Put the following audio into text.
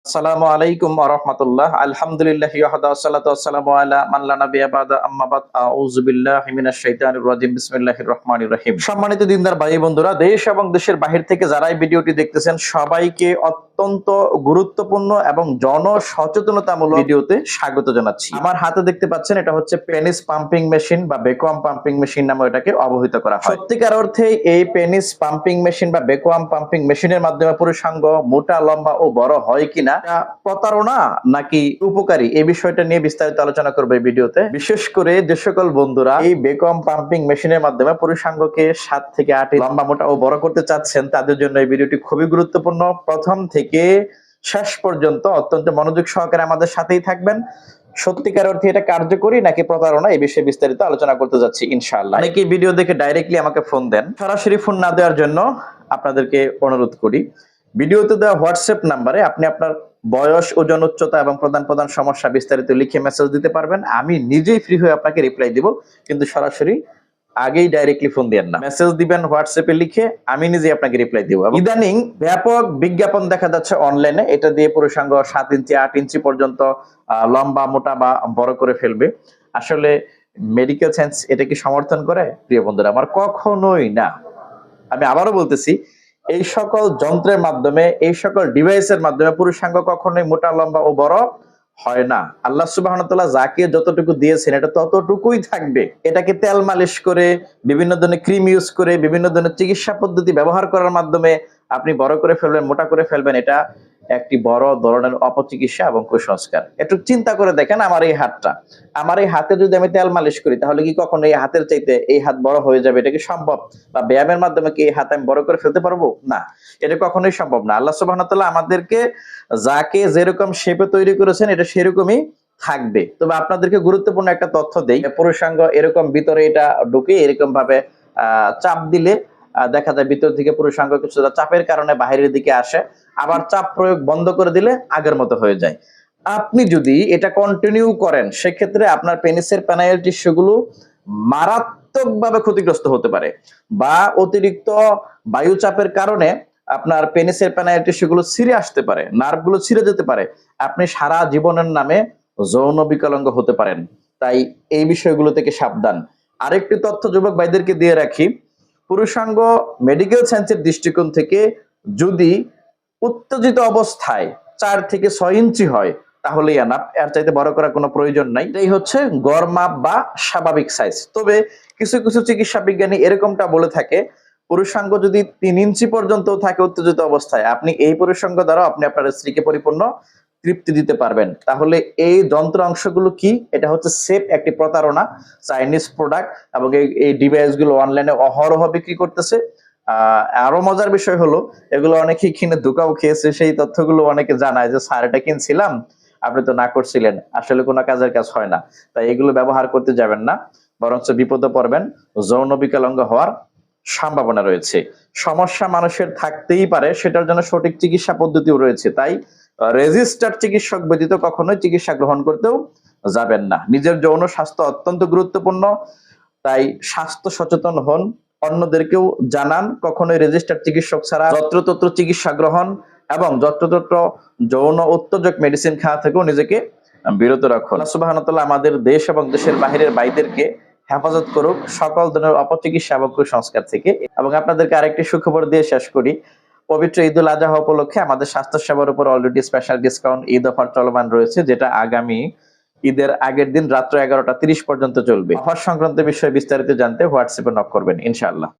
আসসালামু আলাইকুম ওয়া রাহমাতুল্লাহ। আলহামদুলিল্লাহি ওয়াহদা ওয়াসসালাতু ওয়াসসালামু আলা মান লা নাবিয়্যা বা'দা আম্মা বাদ। আউযু বিল্লাহি মিনাশ শাইতানির রাজিম। বিসমিল্লাহির রহমানির রহিম। সম্মানিত দিনদার ভাই বন্ধুরা, দেশ এবং দেশের বাহির থেকে যারা এই ভিডিওটি দেখতেছেন সবাইকে অত্যন্ত গুরুত্বপূর্ণ এবং জনসচেতনতামূলক ভিডিওতে স্বাগত জানাচ্ছি। আমার হাতে দেখতে পাচ্ছেন এটা হচ্ছে পেনিস পাম্পিং মেশিন বা ভ্যাকুয়াম পাম্পিং মেশিন নামে এটাকে অবহিত করা হয়। সত্যিকার অর্থে এই পেনিস পাম্পিং মেশিন বা ভ্যাকুয়াম পাম্পিং মেশিনের মাধ্যমে পুরুষাঙ্গ মোটা, লম্বা ও বড় হয় কিনা, প্রতারণা নাকি উপকারী, এই বিষয়টা নিয়ে বিস্তারিত আলোচনা করবো এই ভিডিওতে। বিশেষ করে যে সকল বন্ধুরা এই ভ্যাকুয়াম পাম্পিং মেশিনের মাধ্যমে পুরুষাঙ্গকে 7 থেকে 8 লম্বা, মোটা ও বড় করতে চাচ্ছেন, তাদের জন্য এই ভিডিওটি খুবই গুরুত্বপূর্ণ। প্রথম থেকে শেষ পর্যন্ত অত্যন্ত মনোযোগ সহকারে আমাদের সাথেই থাকবেন। সত্যিকার অর্থে এটা কার্যকরী নাকি প্রতারণা, এই বিষয়ে বিস্তারিত আলোচনা করতে যাচ্ছি ইনশাআল্লাহ। অনেকে ভিডিও দেখে ডাইরেক্টলি আমাকে ফোন দেন, সরাসরি ফোন না দেওয়ার জন্য আপনাদেরকে অনুরোধ করি, ভিডিওতে দেওয়া হোয়াটসঅ্যাপ নাম্বারে আপনি আপনার বয়স, ওজন, উচ্চতা এবং প্রধান সমস্যা বিস্তারিত লিখে মেসেজ দিতে পারবেন। আমি নিজেই ফ্রি হয়ে আপনাকে রিপ্লাই দিব, কিন্তু সরাসরি আগেই ডাইরেক্টলি ফোন দিবেন না, মেসেজ দিবেন হোয়াটসঅ্যাপে লিখে, আমি নিজেই আপনাকে রিপ্লাই দিব। ইদানিং ব্যাপক বিজ্ঞাপন দেখা যাচ্ছে অনলাইনে, এটা দিয়ে পুরুষাঙ্গ 7 ইঞ্চি 8 ইঞ্চি পর্যন্ত লম্বা, মোটা বা বড় করে ফেলবে। আসলে মেডিকেল সায়েন্স এটা কি সমর্থন করে? প্রিয় বন্ধুরা আমার, কখনোই না। আমি আবারও বলতেছি, এই সকল যন্ত্রের মাধ্যমে, এই সকল ডিভাইসের মাধ্যমে পুরুষাঙ্গ কখনোই মোটা, লম্বা ও বড় হয় না। আল্লাহ সুবহানাহু ওয়া তাআলা যাকে যতটুকু দিয়েছেন এটা ততটুকুই থাকবে। এটাকে তেল মালিশ করে, বিভিন্ন ধরনের ক্রিম ইউজ করে, বিভিন্ন ধরনের চিকিৎসা পদ্ধতি ব্যবহার করার মাধ্যমে আপনি বড় করে ফেলবেন, মোটা করে ফেলবেন, এটা একটি বড় ধরনের অপচিকিৎসা এবং কুসংস্কার। একটু চিন্তা করে দেখেন, আমার এই হাতটা, আমার এই হাতে যদি আমি তেল মালিশ করি, তাহলে কি কখনো এই হাতের চাইতে এই হাত বড় হয়ে যাবে? এটা কি সম্ভব? বা ব্যায়ামের মাধ্যমে কি এই হাত আমি বড় করে ফেলতে পারবো? না, এটা কখনোই সম্ভব না। আল্লাহ সুবহানাহু ওয়া তাআলা আমাদেরকে যাকে যেরকম শেপে তৈরি করেছেন এটা সেরকমই থাকবে। তবে আপনাদেরকে গুরুত্বপূর্ণ একটা তথ্য দেই, পুরুষাঙ্গ এরকম ভিতরে এটা ঢুকে এরকম ভাবে চাপ দিলে দেখা যায় ভিতর থেকে পুরুষাঙ্গ কিছুটা চাপের কারণে বাহিরের দিকে আসে, আবার চাপ প্রয়োগ বন্ধ করে দিলে আগের মতো হয়ে যায়। আপনি যদি এটা কন্টিনিউ করেন, সেক্ষেত্রে আপনার পেনিসের পেনাইল টিস্যুগুলো মারাত্মকভাবে ক্ষতিগ্রস্ত হতে পারে, বা অতিরিক্ত বায়ু চাপের কারণে আপনার পেনিসের পেনাইল টিস্যুগুলো ছিঁড়ে আসতে পারে, নার্ভগুলো ছিঁড়ে যেতে পারে। আপনি সারা জীবনের নামে যৌন বিকলাঙ্গ হতে পারেন। তাই এই বিষয়গুলো থেকে সাবধান। আরেকটি তথ্য যুবক ভাইদেরকে দিয়ে রাখি, পুরুষাঙ্গ মেডিকেল সায়েন্সের দৃষ্টিকোণ থেকে যদি উত্তেজিত অবস্থায় 4 থেকে 6 ইঞ্চি হয় তাহলেই এনাফ, এর চাইতে বড় করার কোনো প্রয়োজন নাই। এটাই হচ্ছে গড় মাপ বা স্বাভাবিক সাইজ। তবে কিছু কিছু চিকিৎসা বিজ্ঞানী এরকমটা বলে থাকে, পুরুষাঙ্গ যদি 3 ইঞ্চি পর্যন্ত থাকে উত্তেজিত অবস্থায়, আপনি এই পুরুষাঙ্গ দ্বারা আপনি আপনার স্ত্রীকে পরিপূর্ণ তৃপ্তি দিতে পারবেন। তাহলে এই যন্ত্র অংশগুলো কি? এটা হচ্ছে সেফ একটি প্রতারণা, চাইনিজ প্রোডাক্ট, এবং এই ডিভাইস গুলো অনলাইনে অহরহ বিক্রি করতেছে। আরো মজার বিষয় হলো, এগুলো অনেকেই কিনে ধোঁকাও খেয়েছে। সেই তথ্যগুলো অনেকে জানায় যে স্যার এটা কিনছিলাম, আপনি তো না করছিলেন, আসলে কোনো কাজের কাজ হয় না। তাই এগুলো ব্যবহার করতে যাবেন না, বরঞ্চ বিপদে পড়বেন, যৌন বিকলাঙ্গ হওয়ার সম্ভাবনা রয়েছে। সমস্যা মানুষের থাকতেই পারে, সেটার জন্য সঠিক চিকিৎসা পদ্ধতিও রয়েছে। তাই রেজিস্টার্ড চিকিৎসক ব্যতীত কখনোই চিকিৎসা গ্রহণ করতেও যাবেন না। নিজের যৌন স্বাস্থ্য অত্যন্ত গুরুত্বপূর্ণ, তাই স্বাস্থ্য সচেতন হন, অন্যদেরকেও জানান। কখনোই রেজিস্টার্ড চিকিৎসক ছাড়া যত্রতত্র চিকিৎসা গ্রহণ এবং যত্রতত্র যৌন উত্তেজক মেডিসিন খাওয়া থেকেও নিজেকে বিরত রাখুন। আল্লাহ সুবহানাহু ওয়া তাআলা আমাদের দেশ এবং দেশের বাহিরের ভাইদেরকে হেফাজত করুক সকল ধরনের অপচিকিৎসা এবং কুসংস্কার থেকে। এবং আপনাদেরকে আরেকটি সুখবর দিয়ে শেষ করি, পবিত্র ঈদুল আজহা উপলক্ষে আমাদের স্বাস্থ্য সেবার উপর already special discount Eid offer চলমান রয়েছে, যেটা আগামী ঈদের আগের দিন রাত্র 11টা 30 পর্যন্ত চলবে। অফার সংক্রান্ত বিষয়ে বিস্তারিত জানতে হোয়াটসঅ্যাপে নক করবেন ইনশাআল্লাহ।